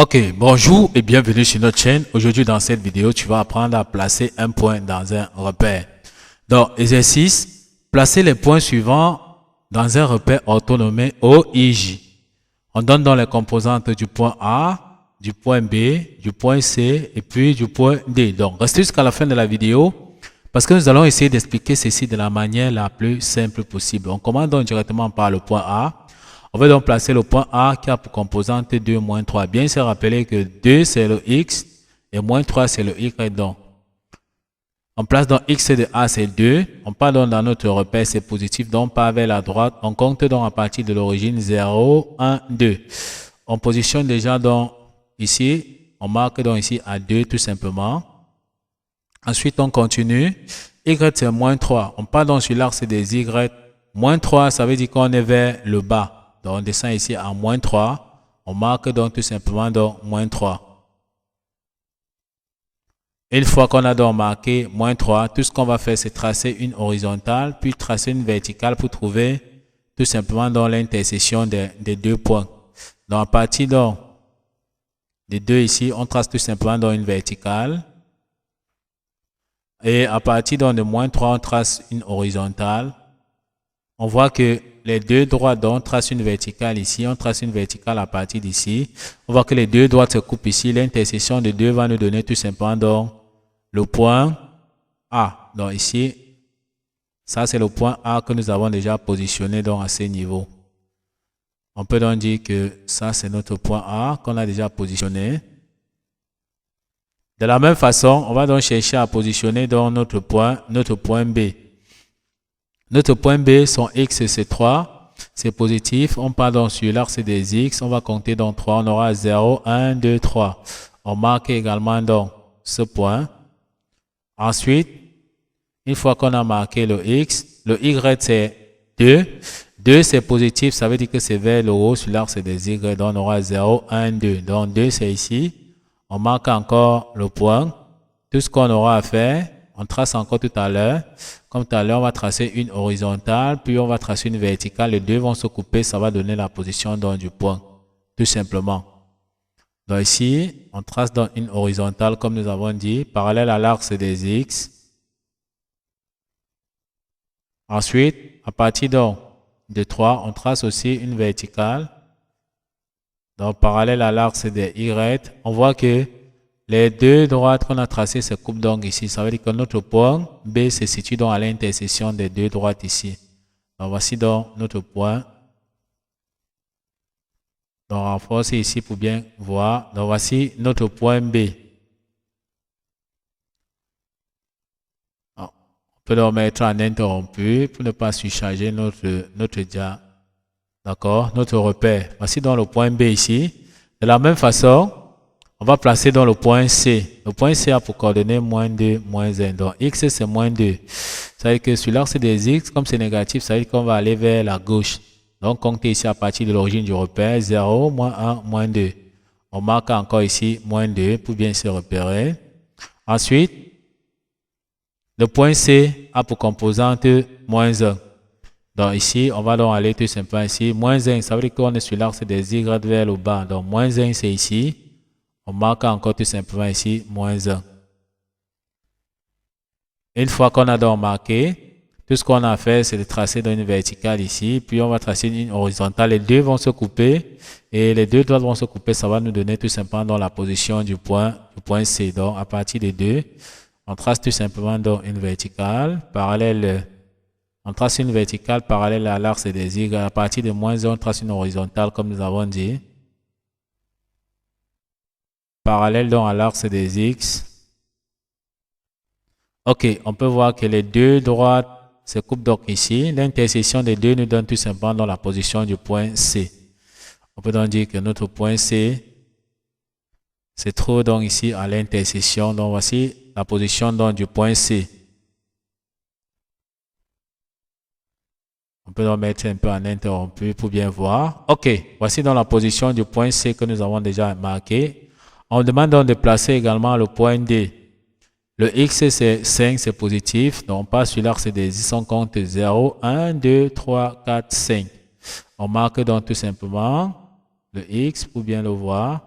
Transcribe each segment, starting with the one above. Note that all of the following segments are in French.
Ok, bonjour et bienvenue sur notre chaîne. Aujourd'hui dans cette vidéo, tu vas apprendre à placer un point dans un repère. Donc, exercice, placer les points suivants dans un repère orthonomé OIJ. On donne donc les composantes du point A, du point B, du point C et puis du point D. Donc, restez jusqu'à la fin de la vidéo parce que nous allons essayer d'expliquer ceci de la manière la plus simple possible. On commence donc directement par le point A. On va donc placer le point A qui a pour composante 2, moins 3. Bien se rappeler que 2 c'est le X et moins 3 c'est le Y. Donc, on place donc X de A c'est 2. On part donc dans notre repère, c'est positif. Donc, on part vers la droite. On compte donc à partir de l'origine 0, 1, 2. On positionne déjà donc ici. On marque donc ici à 2 tout simplement. Ensuite, on continue. Y c'est moins 3. On part donc sur l'axe des Y. Moins 3, ça veut dire qu'on est vers le bas. Donc, on descend ici à moins 3. On marque donc tout simplement donc moins 3. Une fois qu'on a donc marqué moins 3, tout ce qu'on va faire, c'est tracer une horizontale, puis tracer une verticale pour trouver tout simplement dans l'intersection des deux points. Donc, à partir donc des deux ici, on trace tout simplement dans une verticale. Et à partir donc de moins 3, on trace une horizontale. On voit que les deux droites, donc on trace une verticale ici, on trace une verticale à partir d'ici. On voit que les deux droites se coupent ici. L'intersection de deux va nous donner tout simplement donc le point A. Donc ici, ça c'est le point A que nous avons déjà positionné donc à ce niveau. On peut donc dire que ça c'est notre point A qu'on a déjà positionné. De la même façon, on va donc chercher à positionner donc notre point B. Notre point B, son X c'est 3, c'est positif. On part donc sur l'axe des X, on va compter donc 3, on aura 0, 1, 2, 3. On marque également donc ce point. Ensuite, une fois qu'on a marqué le X, le Y c'est 2. 2 c'est positif, ça veut dire que c'est vers le haut sur l'axe des Y, donc on aura 0, 1, 2. Donc 2 c'est ici. On marque encore le point. Tout ce qu'on aura à faire, on trace encore tout à l'heure. Comme tout à l'heure, on va tracer une horizontale, puis on va tracer une verticale. Les deux vont se couper, ça va donner la position donc, du point, tout simplement. Donc ici, on trace donc une horizontale, comme nous avons dit, parallèle à l'axe des X. Ensuite, à partir donc de 3, on trace aussi une verticale. Donc, parallèle à l'axe des Y, on voit que les deux droites qu'on a tracées se coupent donc ici. Ça veut dire que notre point B se situe donc à l'intersection des deux droites ici. Donc, voici donc notre point. Donc, renforcer ici pour bien voir. Donc, voici notre point B. On peut le mettre en interrompu pour ne pas surcharger notre dia. D'accord, notre repère. Voici donc le point B ici. De la même façon, on va placer dans le point C. Le point C a pour coordonnées moins 2, moins 1. Donc, X c'est moins 2. Ça veut dire que sur l'axe des X, comme c'est négatif, ça veut dire qu'on va aller vers la gauche. Donc, comptez ici à partir de l'origine du repère. 0, moins 1, moins 2. On marque encore ici moins 2 pour bien se repérer. Ensuite, le point C a pour composante moins 1. Donc ici, on va donc aller tout simplement ici. Moins 1, ça veut dire qu'on est sur l'axe des Y vers le bas. Donc moins 1, c'est ici. On marque encore tout simplement ici, moins 1. Une fois qu'on a donc marqué, tout ce qu'on a fait, c'est de tracer dans une verticale ici. Puis on va tracer une horizontale. Les deux vont se couper. Et les deux droites vont se couper. Ça va nous donner tout simplement dans la position du point C. Donc à partir des deux, on trace tout simplement dans une verticale parallèle. On trace une verticale parallèle à l'axe des Y. À partir de moins 1, on trace une horizontale comme nous avons dit. Parallèle donc à l'axe des X. Ok, on peut voir que les deux droites se coupent donc ici. L'intersection des deux nous donne tout simplement dans la position du point C. On peut donc dire que notre point C se trouve donc ici à l'intersection. Donc voici la position donc du point C. On peut le mettre un peu en interrompu pour bien voir. Ok, voici dans la position du point C que nous avons déjà marqué. On demande donc de placer également le point D. Le X c'est 5, c'est positif. Donc on passe sur l'axe des X, on compte 0, 1, 2, 3, 4, 5. On marque donc tout simplement le X pour bien le voir.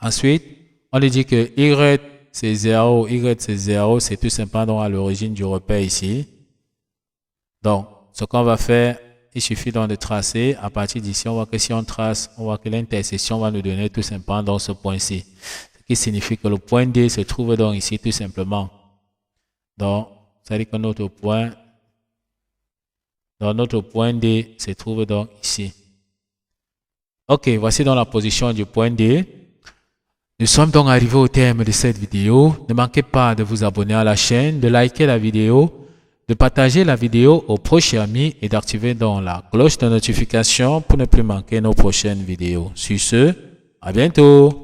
Ensuite, on lui dit que Y c'est 0, Y c'est 0, c'est tout simplement donc à l'origine du repère ici. Donc, ce qu'on va faire, il suffit donc de tracer. À partir d'ici, on voit que si on trace, on voit que l'intersection va nous donner tout simplement dans ce point-ci. Ce qui signifie que le point D se trouve donc ici tout simplement. Donc, ça veut dire que notre point D se trouve donc ici. Ok, voici donc la position du point D. Nous sommes donc arrivés au terme de cette vidéo. Ne manquez pas de vous abonner à la chaîne, de liker la vidéo, de partager la vidéo aux proches amis et d'activer donc la cloche de notification pour ne plus manquer nos prochaines vidéos. Sur ce, à bientôt.